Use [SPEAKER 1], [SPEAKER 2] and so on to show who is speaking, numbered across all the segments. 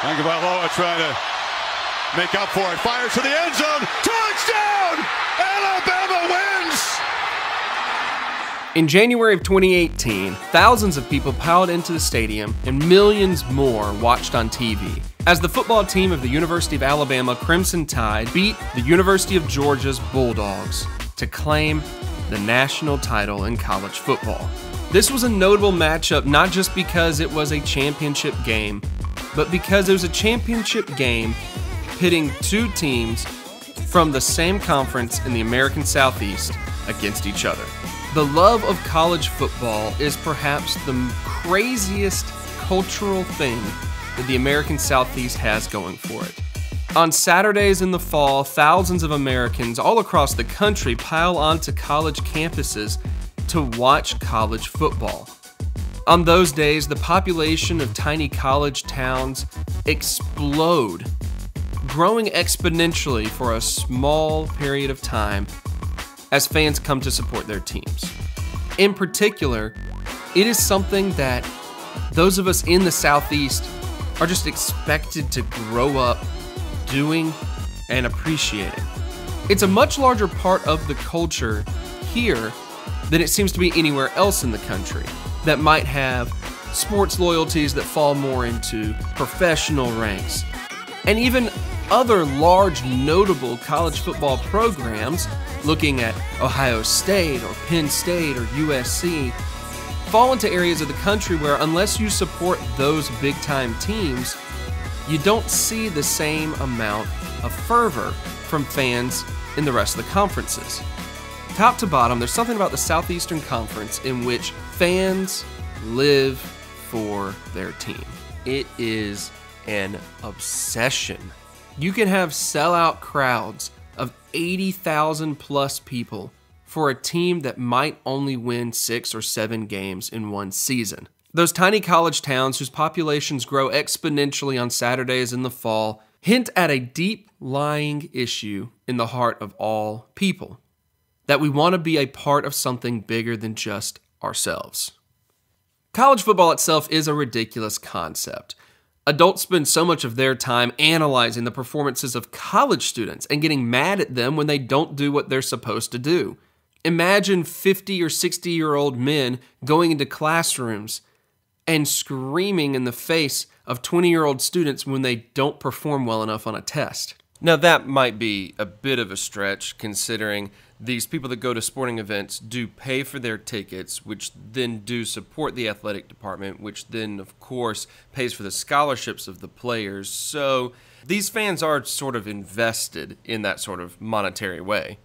[SPEAKER 1] Tagovailoa trying to make up for it. Fires to the end zone. Touchdown! Alabama wins!
[SPEAKER 2] In January of 2018, thousands of people piled into the stadium and millions more watched on TV as the football team of the University of Alabama Crimson Tide beat the University of Georgia's Bulldogs to claim the national title in college football. This was a notable matchup not just because it was a championship game, but because it was a championship game pitting two teams from the same conference in the American Southeast against each other. The love of college football is perhaps the craziest cultural thing that the American Southeast has going for it. On Saturdays in the fall, thousands of Americans all across the country pile onto college campuses to watch college football. On those days, the population of tiny college towns explode, growing exponentially for a small period of time as fans come to support their teams. In particular, it is something that those of us in the Southeast are just expected to grow up doing and appreciating. It's a much larger part of the culture here than it seems to be anywhere else in the country that might have sports loyalties that fall more into professional ranks. And even other large notable college football programs, looking at Ohio State or Penn State or USC, fall into areas of the country where unless you support those big-time teams, you don't see the same amount of fervor from fans in the rest of the conferences. Top to bottom, there's something about the Southeastern Conference in which fans live for their team. It is an obsession. You can have sellout crowds of 80,000 plus people for a team that might only win 6 or 7 games in one season. Those tiny college towns whose populations grow exponentially on Saturdays in the fall hint at a deep-lying issue in the heart of all people, that we want to be a part of something bigger than just ourselves. College football itself is a ridiculous concept. Adults spend so much of their time analyzing the performances of college students and getting mad at them when they don't do what they're supposed to do. Imagine 50 or 60-year-old men going into classrooms and screaming in the face of 20-year-old students when they don't perform well enough on a test. Now that might be a bit of a stretch considering these people that go to sporting events do pay for their tickets, which then do support the athletic department, which then of course pays for the scholarships of the players. So these fans are sort of invested in that sort of monetary way.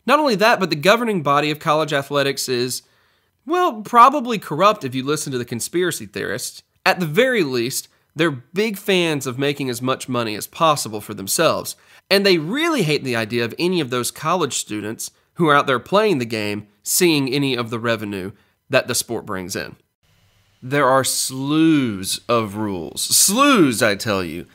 [SPEAKER 2] Not only that, but the governing body of college athletics is, well, probably corrupt if you listen to the conspiracy theorists. At the very least, they're big fans of making as much money as possible for themselves, and they really hate the idea of any of those college students who are out there playing the game seeing any of the revenue that the sport brings in. There are slews of rules, slews, I tell you,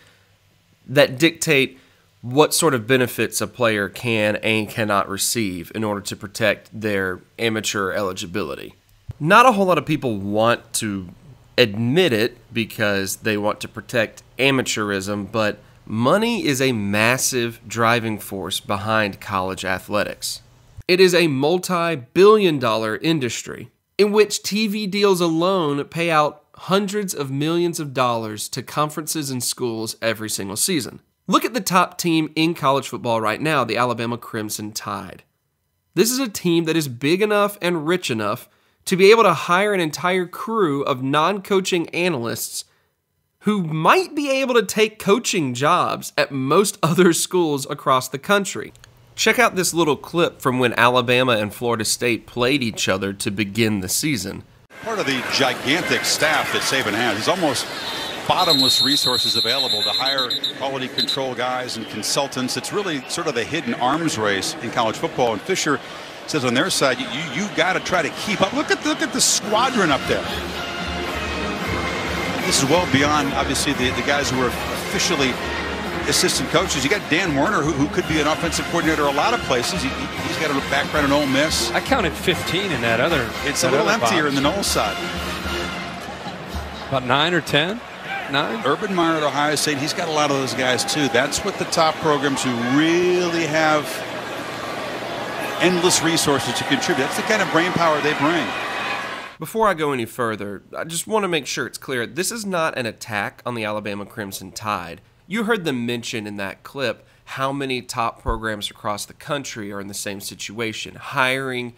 [SPEAKER 2] that dictate what sort of benefits a player can and cannot receive in order to protect their amateur eligibility. Not a whole lot of people want to admit it because they want to protect amateurism, but money is a massive driving force behind college athletics. It is a multi-billion-dollar industry in which TV deals alone pay out hundreds of millions of dollars to conferences and schools every single season. Look at the top team in college football right now, the Alabama Crimson Tide. This is a team that is big enough and rich enough to be able to hire an entire crew of non-coaching analysts who might be able to take coaching jobs at most other schools across the country. Check out this little clip from when Alabama and Florida State played each other to begin the season.
[SPEAKER 1] Part of the gigantic staff that Saban has, he's almost bottomless resources available to hire quality control guys and consultants. It's really sort of the hidden arms race in college football. And Fisher says on their side, you got to try to keep up. Look at the squadron up there. This is well beyond, obviously, the guys who are officially assistant coaches. You got Dan Werner, who could be an offensive coordinator a lot of places. He's got a background in Ole Miss.
[SPEAKER 3] I counted 15 in that other.
[SPEAKER 1] It's a little emptier in the Noles side.
[SPEAKER 3] About 9 or 10.
[SPEAKER 2] 9?
[SPEAKER 1] Urban Meyer at Ohio State, he's got a lot of those guys too. That's what the top programs who really have endless resources to contribute. That's the kind of brain power they bring.
[SPEAKER 2] Before I go any further, I just want to make sure it's clear, this is not an attack on the Alabama Crimson Tide. You heard them mention in that clip how many top programs across the country are in the same situation, hiring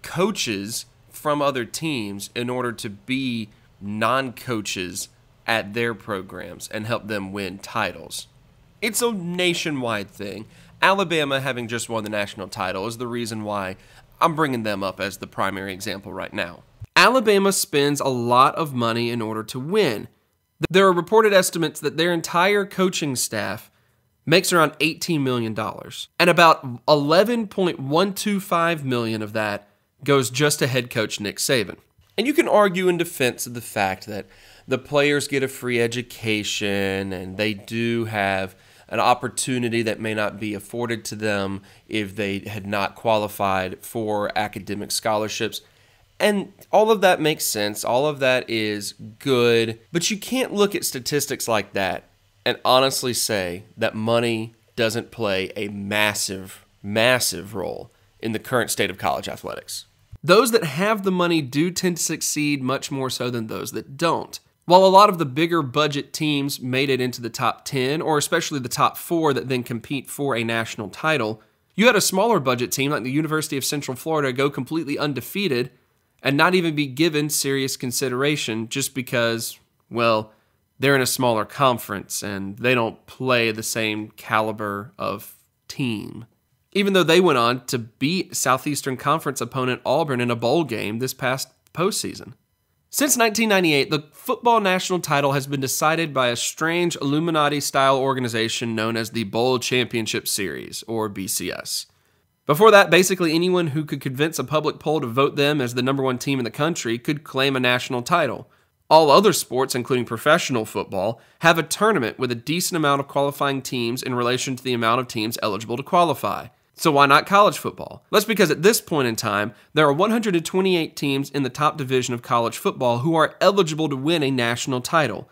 [SPEAKER 2] coaches from other teams in order to be non-coaches at their programs and help them win titles. It's a nationwide thing. Alabama, having just won the national title, is the reason why I'm bringing them up as the primary example right now. Alabama spends a lot of money in order to win. There are reported estimates that their entire coaching staff makes around $18 million, and about $11.125 million of that goes just to head coach Nick Saban. And you can argue in defense of the fact that the players get a free education and they do have an opportunity that may not be afforded to them if they had not qualified for academic scholarships. And all of that makes sense. All of that is good. But you can't look at statistics like that and honestly say that money doesn't play a massive, massive role in the current state of college athletics. Those that have the money do tend to succeed much more so than those that don't. While a lot of the bigger budget teams made it into the top 10, or especially the top 4 that then compete for a national title, you had a smaller budget team like the University of Central Florida go completely undefeated and not even be given serious consideration just because, well, they're in a smaller conference and they don't play the same caliber of team. Even though they went on to beat Southeastern Conference opponent Auburn in a bowl game this past postseason. Since 1998, the football national title has been decided by a strange Illuminati-style organization known as the Bowl Championship Series, or BCS. Before that, basically anyone who could convince a public poll to vote them as the #1 team in the country could claim a national title. All other sports, including professional football, have a tournament with a decent amount of qualifying teams in relation to the amount of teams eligible to qualify. So why not college football? That's because at this point in time, there are 128 teams in the top division of college football who are eligible to win a national title.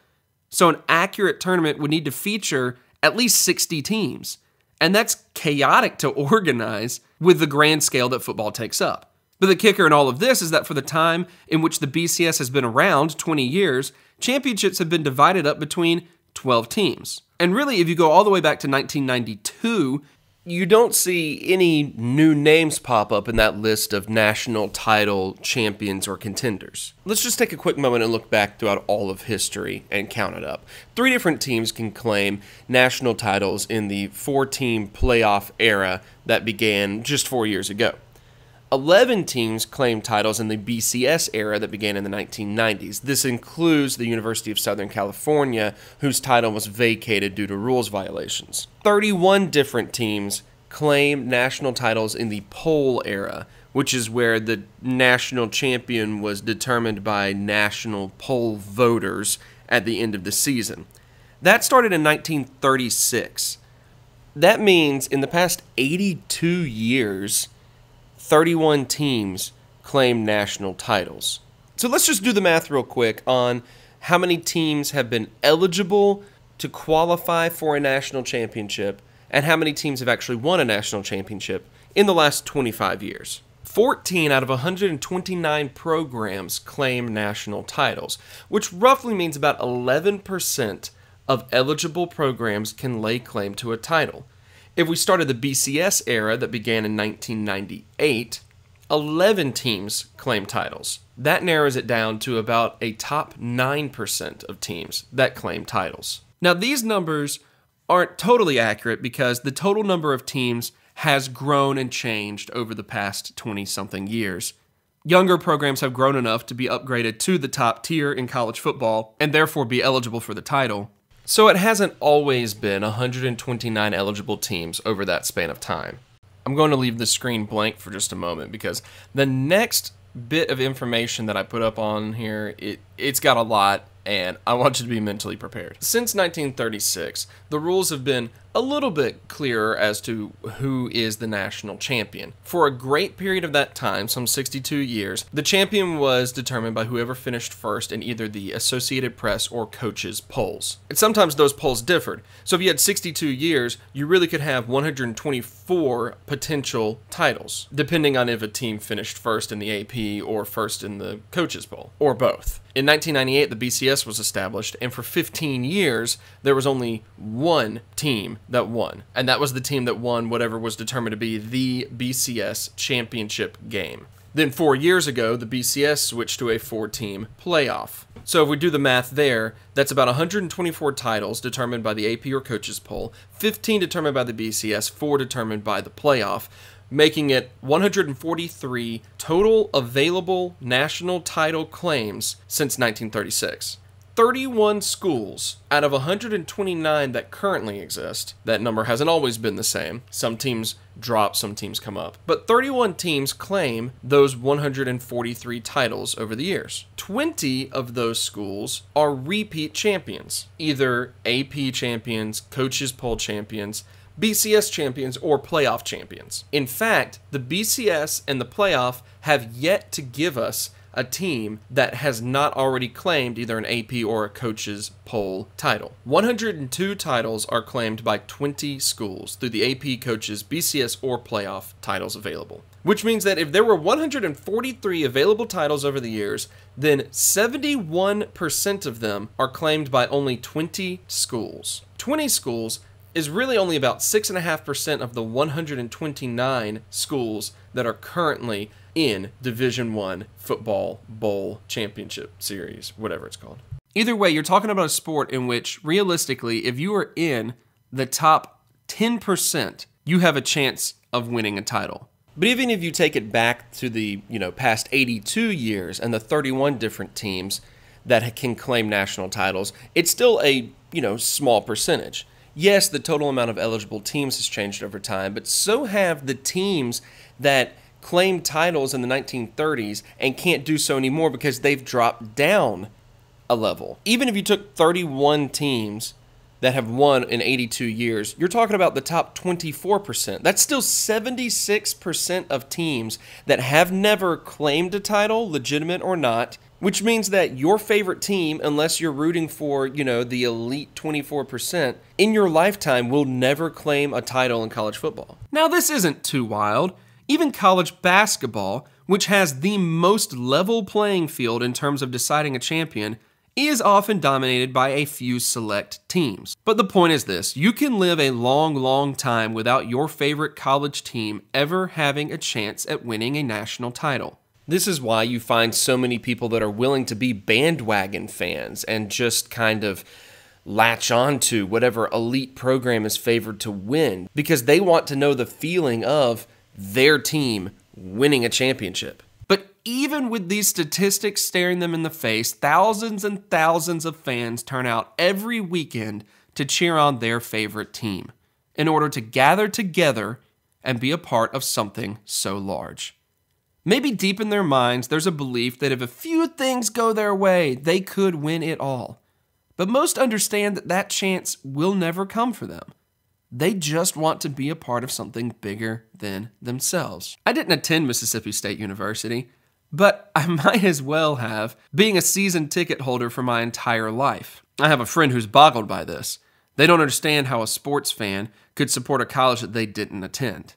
[SPEAKER 2] So an accurate tournament would need to feature at least 60 teams. And that's chaotic to organize with the grand scale that football takes up. But the kicker in all of this is that for the time in which the BCS has been around, 20 years, championships have been divided up between 12 teams. And really, if you go all the way back to 1992, you don't see any new names pop up in that list of national title champions or contenders. Let's just take a quick moment and look back throughout all of history and count it up. 3 different teams can claim national titles in the 4-team playoff era that began just 4 years ago. 11 teams claim titles in the BCS era that began in the 1990s. This includes the University of Southern California, whose title was vacated due to rules violations. 31 different teams claim national titles in the poll era, which is where the national champion was determined by national poll voters at the end of the season. That started in 1936. That means in the past 82 years, 31 teams claim national titles. So let's just do the math real quick on how many teams have been eligible to qualify for a national championship and how many teams have actually won a national championship in the last 25 years. 14 out of 129 programs claim national titles, which roughly means about 11% of eligible programs can lay claim to a title. If we started the BCS era that began in 1998, 11 teams claim titles. That narrows it down to about a top 9% of teams that claim titles. Now, these numbers aren't totally accurate because the total number of teams has grown and changed over the past 20-something years. Younger programs have grown enough to be upgraded to the top tier in college football and therefore be eligible for the title. So it hasn't always been 129 eligible teams over that span of time. I'm going to leave the screen blank for just a moment because the next bit of information that I put up on here, it's got a lot, and I want you to be mentally prepared. Since 1936, the rules have been a little bit clearer as to who is the national champion. For a great period of that time, some 62 years, the champion was determined by whoever finished first in either the Associated Press or coaches' polls. And sometimes those polls differed. So if you had 62 years, you really could have 124 potential titles, depending on if a team finished first in the AP or first in the coaches' poll, or both. In 1998, the BCS was established, and for 15 years, there was only one team that won, and that was the team that won whatever was determined to be the BCS championship game. Then 4 years ago, the BCS switched to a 4-team playoff. So if we do the math there, that's about 124 titles determined by the AP or coaches poll, 15 determined by the BCS, 4 determined by the playoff, making it 143 total available national title claims since 1936. 31 schools out of 129 that currently exist. That number hasn't always been the same. Some teams drop, some teams come up. But 31 teams claim those 143 titles over the years. 20 of those schools are repeat champions, either AP champions, coaches poll champions, BCS champions, or playoff champions. In fact, the BCS and the playoff have yet to give us a team that has not already claimed either an AP or a coaches poll title. 102 titles are claimed by 20 schools through the AP, coaches, BCS, or playoff titles available. Which means that if there were 143 available titles over the years, then 71% of them are claimed by only 20 schools. 20 schools is really only about 6.5% of the 129 schools that are currently in Division I Football Bowl Championship Series, whatever it's called. Either way, you're talking about a sport in which, realistically, if you are in the top 10%, you have a chance of winning a title. But even if you take it back to the past 82 years and the 31 different teams that can claim national titles, it's still a small percentage. Yes, the total amount of eligible teams has changed over time, but so have the teams that claimed titles in the 1930s and can't do so anymore because they've dropped down a level. Even if you took 31 teams that have won in 82 years, you're talking about the top 24%. That's still 76% of teams that have never claimed a title, legitimate or not, which means that your favorite team, unless you're rooting for, the elite 24%, in your lifetime will never claim a title in college football. Now, this isn't too wild. Even college basketball, which has the most level playing field in terms of deciding a champion, is often dominated by a few select teams. But the point is this: you can live a long, long time without your favorite college team ever having a chance at winning a national title. This is why you find so many people that are willing to be bandwagon fans and just kind of latch on to whatever elite program is favored to win, because they want to know the feeling of their team winning a championship. But even with these statistics staring them in the face, thousands and thousands of fans turn out every weekend to cheer on their favorite team in order to gather together and be a part of something so large. Maybe deep in their minds, there's a belief that if a few things go their way, they could win it all. But most understand that that chance will never come for them. They just want to be a part of something bigger than themselves. I didn't attend Mississippi State University, but I might as well have, being a season ticket holder for my entire life. I have a friend who's boggled by this. They don't understand how a sports fan could support a college that they didn't attend.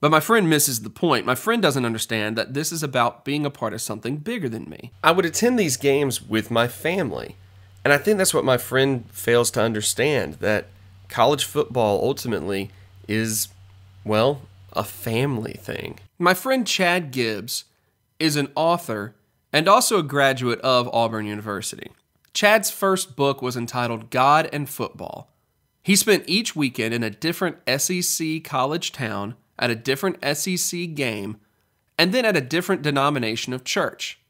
[SPEAKER 2] But my friend misses the point. My friend doesn't understand that this is about being a part of something bigger than me. I would attend these games with my family, and I think that's what my friend fails to understand, that college football ultimately is, well, a family thing. My friend Chad Gibbs is an author and also a graduate of Auburn University. Chad's first book was entitled God and Football. He spent each weekend in a different SEC college town, at a different SEC game, and then at a different denomination of church,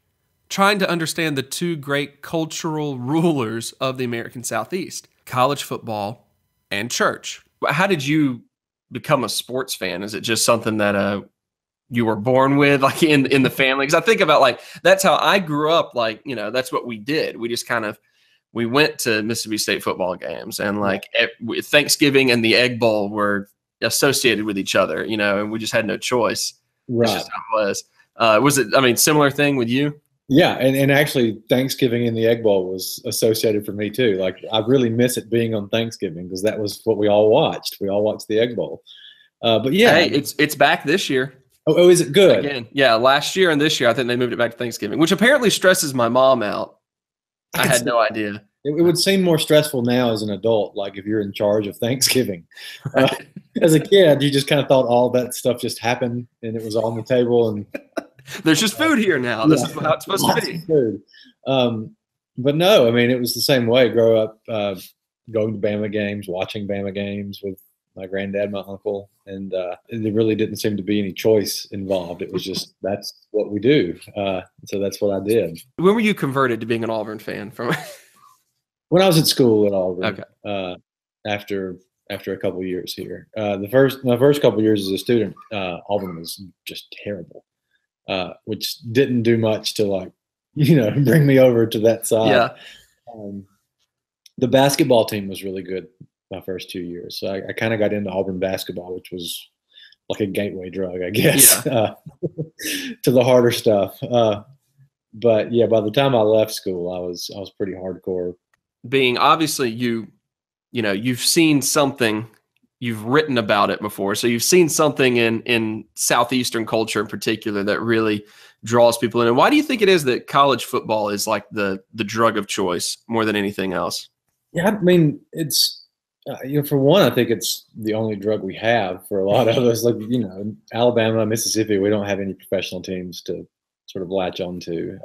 [SPEAKER 2] trying to understand the two great cultural rulers of the American Southeast, college football and church. How did you become a sports fan? Is it just something that you were born with, like in the family? Because I think about, like, that's how I grew up. Like, that's what we did. We just kind of we went to Mississippi State football games, and like Thanksgiving and the Egg Bowl were associated with each other, and we just had no choice.
[SPEAKER 3] Right.
[SPEAKER 2] It's just how it was. Was it, similar thing with you?
[SPEAKER 3] Yeah, and actually Thanksgiving in the Egg Bowl was associated for me too. Like, I really miss it being on Thanksgiving because that was what we all watched. We all watched the Egg Bowl. But yeah.
[SPEAKER 2] Hey, it's back this year.
[SPEAKER 3] Oh, is it good?
[SPEAKER 2] Again, yeah, last year and this year I think they moved it back to Thanksgiving, which apparently stresses my mom out. I had no idea.
[SPEAKER 3] It would seem more stressful now as an adult, like if you're in charge of Thanksgiving. As a kid, you just kind of thought all that stuff just happened and it was on the table. And
[SPEAKER 2] there's just food here now. This is how it's supposed to be.
[SPEAKER 3] Food. But no, it was the same way. Grow up going to Bama games, watching Bama games with my granddad, my uncle, and there really didn't seem to be any choice involved. It was just, that's what we do. So that's what I did.
[SPEAKER 2] When were you converted to being an Auburn fan? From
[SPEAKER 3] when I was at school at Auburn.
[SPEAKER 2] Okay.
[SPEAKER 3] After a couple of years here, my first couple of years as a student, Auburn was just terrible, which didn't do much to bring me over to that side.
[SPEAKER 2] Yeah.
[SPEAKER 3] The basketball team was really good my first 2 years. So I kind of got into Auburn basketball, which was like a gateway drug, I guess, to the harder stuff. But yeah, by the time I left school, I was pretty hardcore.
[SPEAKER 2] Being obviously you've seen something, you've written about it before, so you've seen something in Southeastern culture in particular that really draws people in. And why do you think it is that college football is like the drug of choice more than anything else?
[SPEAKER 3] Yeah, it's for one, I think it's the only drug we have for a lot of us. Like, Alabama, Mississippi, we don't have any professional teams to sort of latch on to.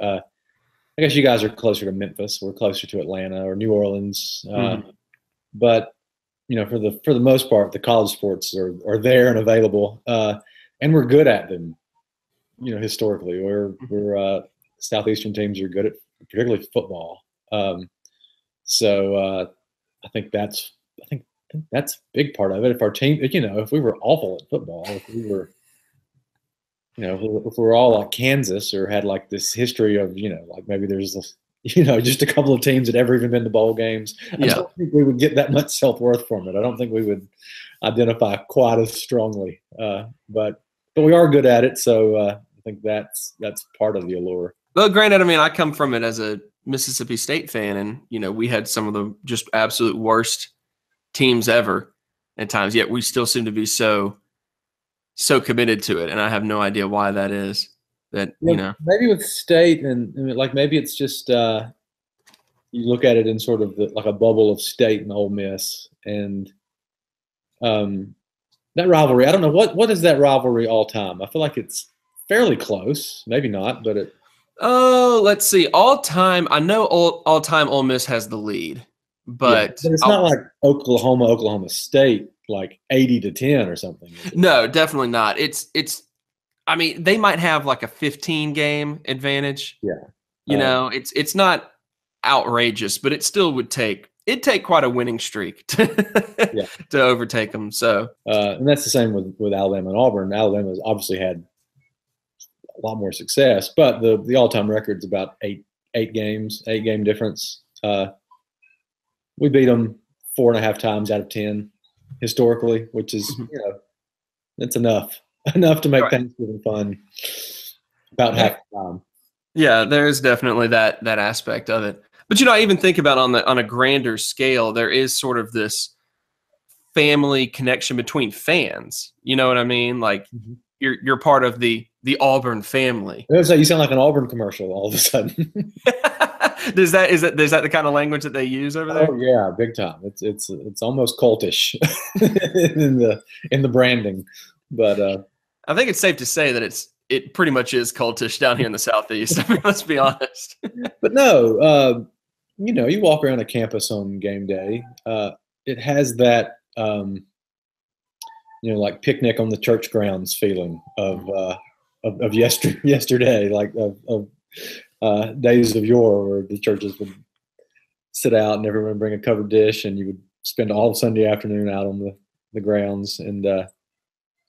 [SPEAKER 3] I guess you guys are closer to Memphis. We're closer to Atlanta or New Orleans. But for the most part, the college sports are there and available, and we're good at them. Historically, we're Southeastern teams are good at particularly football. So I think that's a big part of it. If our team, if we were awful at football, if we were, if we're all like Kansas or had like this history of, like maybe there's this, just a couple of teams that ever even been to bowl games. I don't think we would get that much self-worth from it. I don't think we would identify quite as strongly. But we are good at it, so I think that's part of the allure.
[SPEAKER 2] Well, granted, I come from it as a Mississippi State fan, and we had some of the just absolute worst teams ever at times. Yet we still seem to be so committed to it, and I have no idea why that is. Maybe with State, and maybe it's just you look at it in sort of like a bubble of State and Ole Miss, and that rivalry. I don't know what is that rivalry all time. I feel like it's fairly close. Maybe not, but it. Oh, let's see. All time. I know all time Ole Miss has the lead, but
[SPEAKER 3] it's not like Oklahoma State, like 80-10 or something.
[SPEAKER 2] No, definitely not. It's. They might have like a 15 game advantage.
[SPEAKER 3] Yeah.
[SPEAKER 2] It's not outrageous, but it still would take quite a winning streak to overtake them. So,
[SPEAKER 3] and that's the same with Alabama and Auburn. Alabama's obviously had a lot more success, but the all-time record's about eight game difference. We beat them 4.5 times out of 10 historically, which is that's enough to make Thanksgiving fun about half the time.
[SPEAKER 2] Yeah, there is definitely that aspect of it. But I even think about on a grander scale, there is sort of this family connection between fans. You know what I mean? Like you're part of the Auburn family.
[SPEAKER 3] You sound like an Auburn commercial all of a sudden.
[SPEAKER 2] Is that the kind of language that they use over there?
[SPEAKER 3] Oh yeah, big time. It's almost cultish in the branding, but
[SPEAKER 2] I think it's safe to say that it pretty much is cultish down here in the Southeast. Let's be honest.
[SPEAKER 3] But no, you walk around a campus on game day. It has that, like picnic on the church grounds feeling of yesterday, like of days of yore, where the churches would sit out and everyone would bring a covered dish, and you would spend all Sunday afternoon out on the grounds. And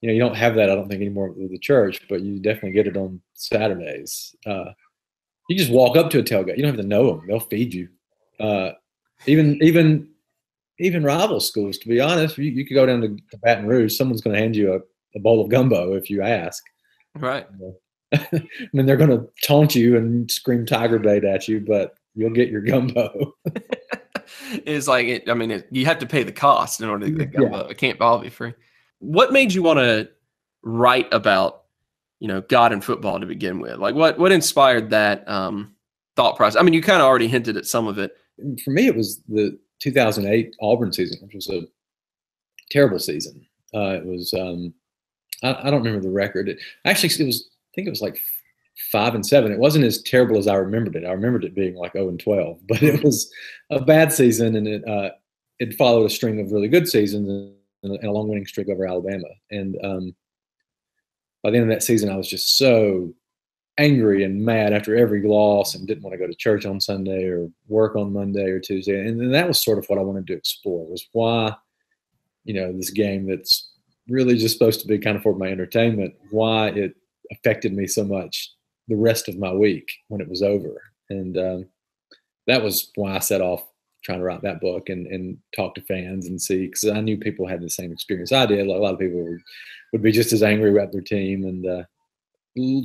[SPEAKER 3] you don't have that, I don't think, anymore with the church, but you definitely get it on Saturdays. You just walk up to a tailgate. You don't have to know them; they'll feed you. Even rival schools, to be honest, you could go down to Baton Rouge. Someone's going to hand you a bowl of gumbo if you ask.
[SPEAKER 2] Right.
[SPEAKER 3] I mean, they're going to taunt you and scream tiger bait at you, but you'll get your gumbo.
[SPEAKER 2] It's like, you have to pay the cost in order to get gumbo.
[SPEAKER 3] Yeah.
[SPEAKER 2] It can't all be free. What made you want to write about, God and football to begin with? Like, what inspired that thought process? I mean, you kind of already hinted at some of it.
[SPEAKER 3] For me, it was the 2008 Auburn season, which was a terrible season. It was I don't remember the record. I think it was like 5-7. It wasn't as terrible as I remembered it. I remembered it being like 0-12, but it was a bad season, and it followed a string of really good seasons and a long winning streak over Alabama. And by the end of that season, I was just so angry and mad after every loss, and didn't want to go to church on Sunday or work on Monday or Tuesday. And then that was sort of what I wanted to explore, was why, this game that's really just supposed to be kind of for my entertainment, why it affected me so much the rest of my week when it was over. And that was why I set off trying to write that book and talk to fans and see, because I knew people had the same experience I did. Like, a lot of people would be just as angry about their team, and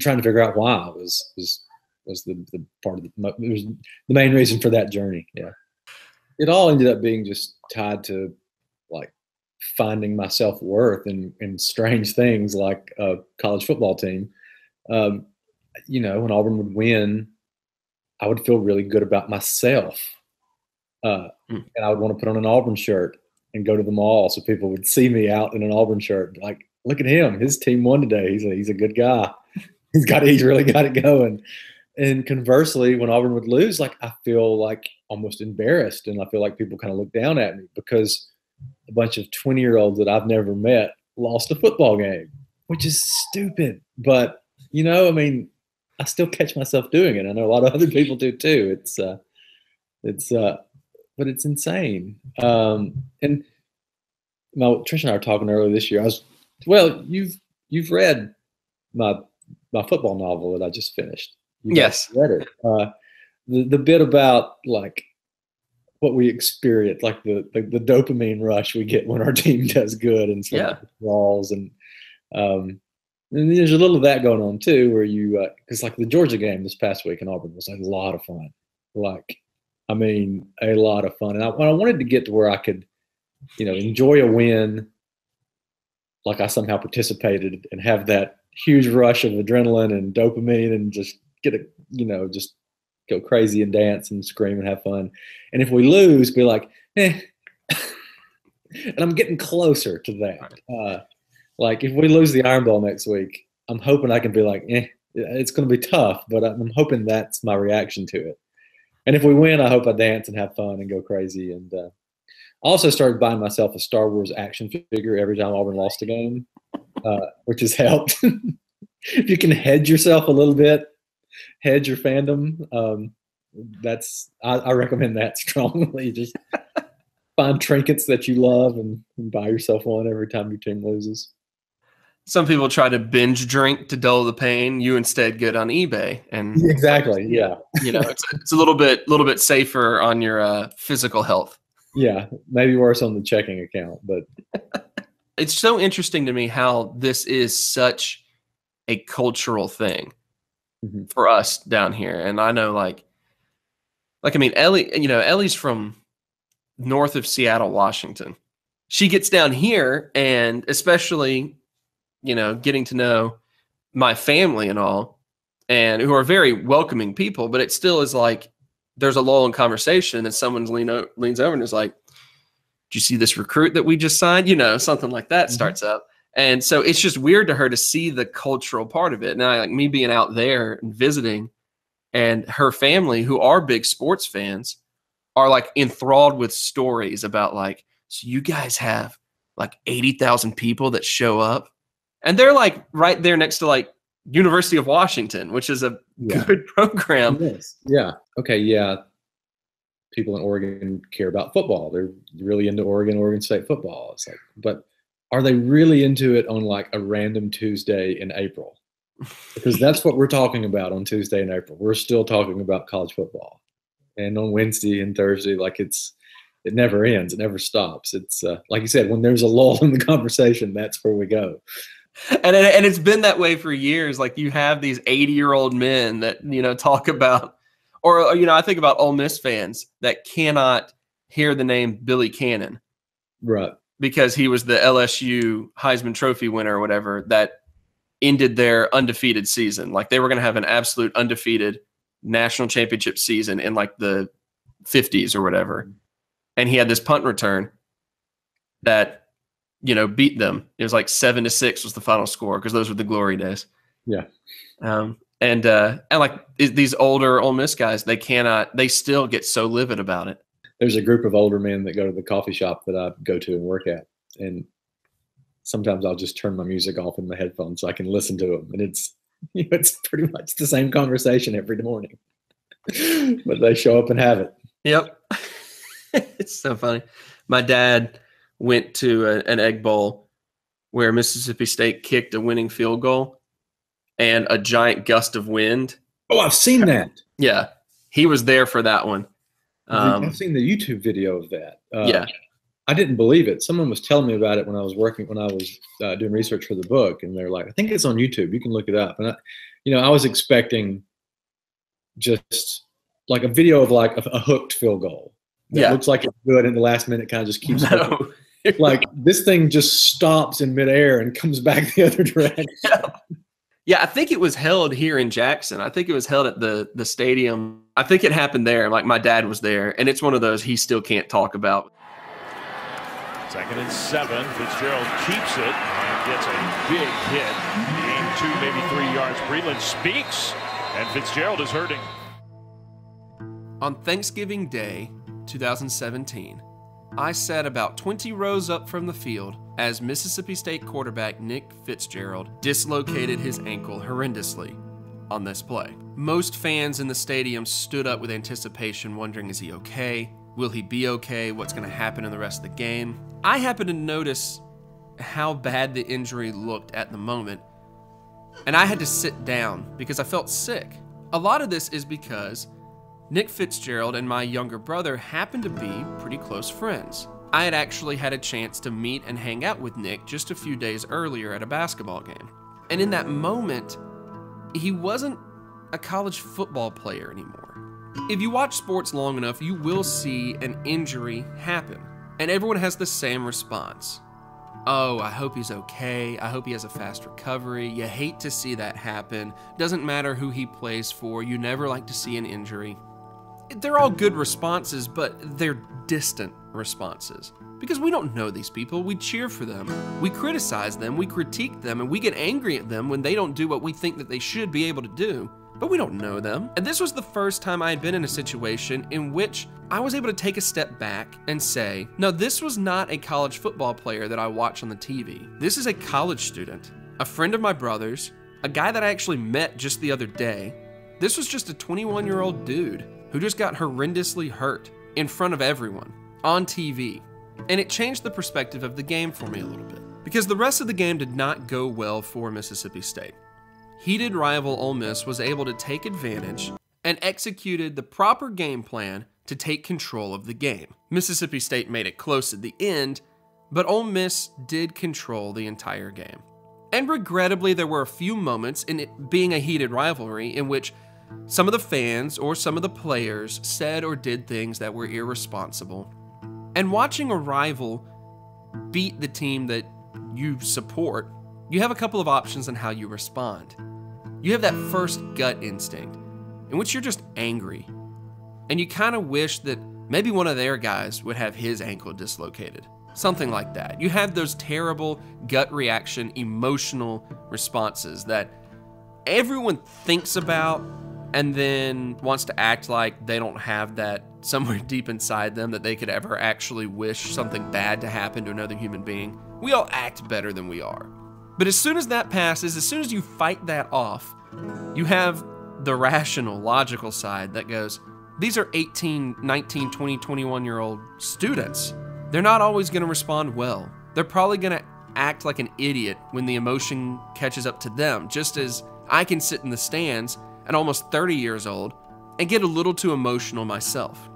[SPEAKER 3] trying to figure out why was the part of it was the main reason for that journey. Yeah. It all ended up being just tied to like finding my self-worth in strange things like a college football team. When Auburn would win, I would feel really good about myself. And I would want to put on an Auburn shirt and go to the mall so people would see me out in an Auburn shirt. Like, look at him. His team won today. He's a good guy. He's really got it going. And conversely, when Auburn would lose, like, I feel like almost embarrassed, and I feel like people kind of look down at me because a bunch of 20-year-olds that I've never met lost a football game, which is stupid. But, I still catch myself doing it. I know a lot of other people do too. But it's insane. And Trish and I were talking earlier this year. You've read my football novel that I just finished.
[SPEAKER 2] Yes,
[SPEAKER 3] read it. The bit about like what we experience, like the dopamine rush we get when our team does good, and walls, and there's a little of that going on too, where you because like the Georgia game this past week in Auburn was a lot of fun. A lot of fun, and I wanted to get to where I could, enjoy a win, like I somehow participated, and have that huge rush of adrenaline and dopamine, and just get just go crazy and dance and scream and have fun. And if we lose, be like, and I'm getting closer to that. Like if we lose the Iron Bowl next week, I'm hoping I can be like, it's going to be tough, but I'm hoping that's my reaction to it. And if we win, I hope I dance and have fun and go crazy. And I also started buying myself a Star Wars action figure every time Auburn lost a game, which has helped. If you can hedge yourself a little bit, hedge your fandom, I recommend that strongly. Just find trinkets that you love and buy yourself one every time your team loses.
[SPEAKER 2] Some people try to binge drink to dull the pain. You instead get on eBay, and
[SPEAKER 3] exactly, yeah.
[SPEAKER 2] It's a little bit safer on your physical health.
[SPEAKER 3] Yeah, maybe worse on the checking account, but
[SPEAKER 2] it's so interesting to me how this is such a cultural thing for us down here. And I know, Ellie's from north of Seattle, Washington. She gets down here, and especially, getting to know my family and all, and who are very welcoming people, but it still is like there's a lull in conversation and someone leans over and is like, "Did you see this recruit that we just signed?" Something like that starts up. And so it's just weird to her to see the cultural part of it. Now, like me being out there and visiting, and her family, who are big sports fans, are like enthralled with stories about like, so you guys have like 80,000 people that show up, and they're like right there next to like University of Washington, which is a good program.
[SPEAKER 3] Yes. Yeah. Okay. Yeah. People in Oregon care about football. They're really into Oregon State football. It's like, but are they really into it on like a random Tuesday in April? Because that's what we're talking about on Tuesday in April. We're still talking about college football. And on Wednesday and Thursday, like it's it never ends. It never stops. It's like you said, when there's a lull in the conversation, that's where we go.
[SPEAKER 2] And it's been that way for years. Like you have these 80-year-old men that, talk about, or, I think about Ole Miss fans that cannot hear the name Billy Cannon.
[SPEAKER 3] Right.
[SPEAKER 2] Because he was the LSU Heisman Trophy winner or whatever that ended their undefeated season. Like they were going to have an absolute undefeated national championship season in like the 50s or whatever. And he had this punt return that, beat them. It was like 7-6 was the final score because those were the glory days.
[SPEAKER 3] Yeah.
[SPEAKER 2] And like these older Ole Miss guys, they still get so livid about it.
[SPEAKER 3] There's a group of older men that go to the coffee shop that I go to and work at. And sometimes I'll just turn my music off in my headphones so I can listen to them. And it's pretty much the same conversation every morning, but they show up and have it.
[SPEAKER 2] Yep. It's so funny. My dad went to an Egg Bowl where Mississippi State kicked a winning field goal and a giant gust of wind.
[SPEAKER 3] Oh, I've seen that.
[SPEAKER 2] Yeah. He was there for that one.
[SPEAKER 3] I've seen the YouTube video of that.
[SPEAKER 2] Yeah.
[SPEAKER 3] I didn't believe it. Someone was telling me about it when I was doing research for the book, and they're like, I think it's on YouTube. You can look it up. And I was expecting just like a video of like a hooked field goal. That looks like it's good, and the last minute kind of just keeps going. Like this thing just stops in midair and comes back the other direction.
[SPEAKER 2] Yeah, I think it was held here in Jackson. I think it was held at the stadium. I think it happened there. Like my dad was there, and it's one of those he still can't talk about.
[SPEAKER 4] 2nd and 7. Fitzgerald keeps it and gets a big hit. Gain 2, maybe 3 yards. Breland speaks, and Fitzgerald is hurting.
[SPEAKER 2] On Thanksgiving Day, 2017, I sat about 20 rows up from the field as Mississippi State quarterback Nick Fitzgerald dislocated his ankle horrendously on this play. Most fans in the stadium stood up with anticipation, wondering, is he okay? Will he be okay? What's going to happen in the rest of the game? I happened to notice how bad the injury looked at the moment, and I had to sit down because I felt sick. A lot of this is because Nick Fitzgerald and my younger brother happened to be pretty close friends. I had actually had a chance to meet and hang out with Nick just a few days earlier at a basketball game. And in that moment, he wasn't a college football player anymore. If you watch sports long enough, you will see an injury happen. And everyone has the same response. Oh, I hope he's okay. I hope he has a fast recovery. You hate to see that happen. Doesn't matter who he plays for. You never like to see an injury. They're all good responses, but they're distant responses. Because we don't know these people. We cheer for them. We criticize them. We critique them. And we get angry at them when they don't do what we think that they should be able to do. But we don't know them. And this was the first time I had been in a situation in which I was able to take a step back and say, no, this was not a college football player that I watch on the TV. This is a college student, a friend of my brother's, a guy that I actually met just the other day. This was just a 21-year-old dude who just got horrendously hurt in front of everyone on TV. And it changed the perspective of the game for me a little bit. Because the rest of the game did not go well for Mississippi State. Heated rival Ole Miss was able to take advantage and executed the proper game plan to take control of the game. Mississippi State made it close at the end, but Ole Miss did control the entire game. And regrettably, there were a few moments in it being a heated rivalry in which some of the fans or some of the players said or did things that were irresponsible. And watching a rival beat the team that you support, you have a couple of options on how you respond. You have that first gut instinct in which you're just angry. And you kind of wish that maybe one of their guys would have his ankle dislocated. Something like that. You have those terrible gut reaction, emotional responses that everyone thinks about and then wants to act like they don't have that somewhere deep inside them that they could ever actually wish something bad to happen to another human being. We all act better than we are. But as soon as that passes, as soon as you fight that off, you have the rational, logical side that goes, these are 18, 19, 20, 21-year-old students. They're not always going to respond well. They're probably going to act like an idiot when the emotion catches up to them, just as I can sit in the stands at almost 30 years old and get a little too emotional myself.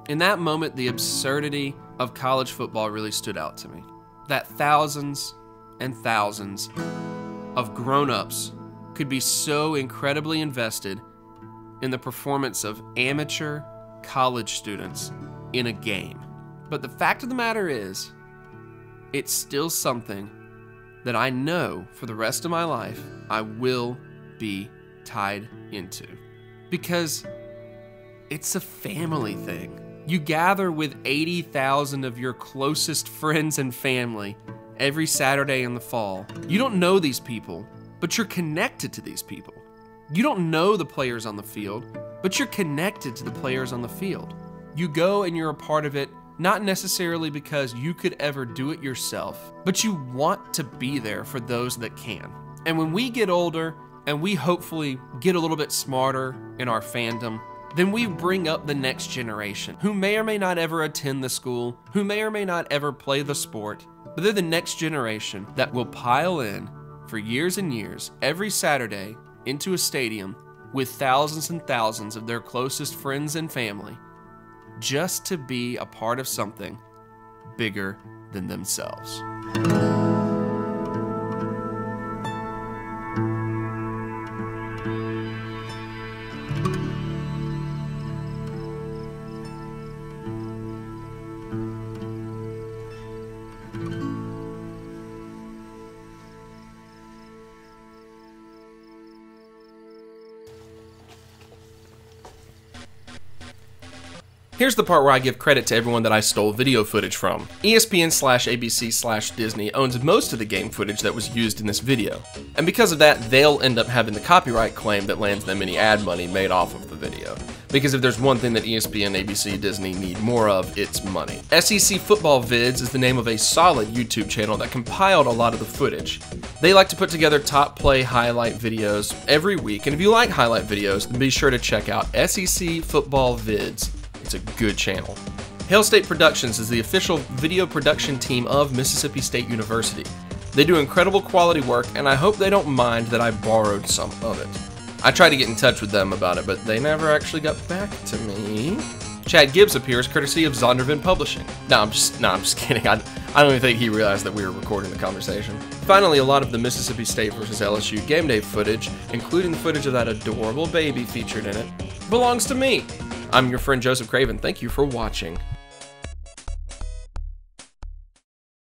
[SPEAKER 2] In that moment, the absurdity of college football really stood out to me. That thousands and thousands of grown-ups could be so incredibly invested in the performance of amateur college students in a game. But the fact of the matter is, it's still something that I know for the rest of my life I will be tied into. Because it's a family thing. You gather with 80,000 of your closest friends and family every Saturday in the fall. You don't know these people, but you're connected to these people. You don't know the players on the field, but you're connected to the players on the field. You go and you're a part of it, not necessarily because you could ever do it yourself, but you want to be there for those that can. And when we get older and we hopefully get a little bit smarter in our fandom, then we bring up the next generation who may or may not ever attend the school, who may or may not ever play the sport, but they're the next generation that will pile in for years and years every Saturday into a stadium with thousands and thousands of their closest friends and family just to be a part of something bigger than themselves. Here's the part where I give credit to everyone that I stole video footage from. ESPN/ABC/Disney owns most of the game footage that was used in this video, and because of that, they'll end up having the copyright claim that lands them any ad money made off of the video. Because if there's one thing that ESPN, ABC, Disney need more of, it's money. SECFootballVids is the name of a solid YouTube channel that compiled a lot of the footage. They like to put together top play highlight videos every week, and if you like highlight videos, then be sure to check out SECFootballVids. It's a good channel. Hail State Productions is the official video production team of Mississippi State University. They do incredible quality work, and I hope they don't mind that I borrowed some of it. I tried to get in touch with them about it, but they never actually got back to me. Chad Gibbs appears courtesy of Zondervan Publishing. No, I'm just kidding. I don't even think he realized that we were recording the conversation. Finally, a lot of the Mississippi State versus LSU game day footage, including the footage of that adorable baby featured in it, belongs to me. I'm your friend Joseph Craven. Thank you for watching.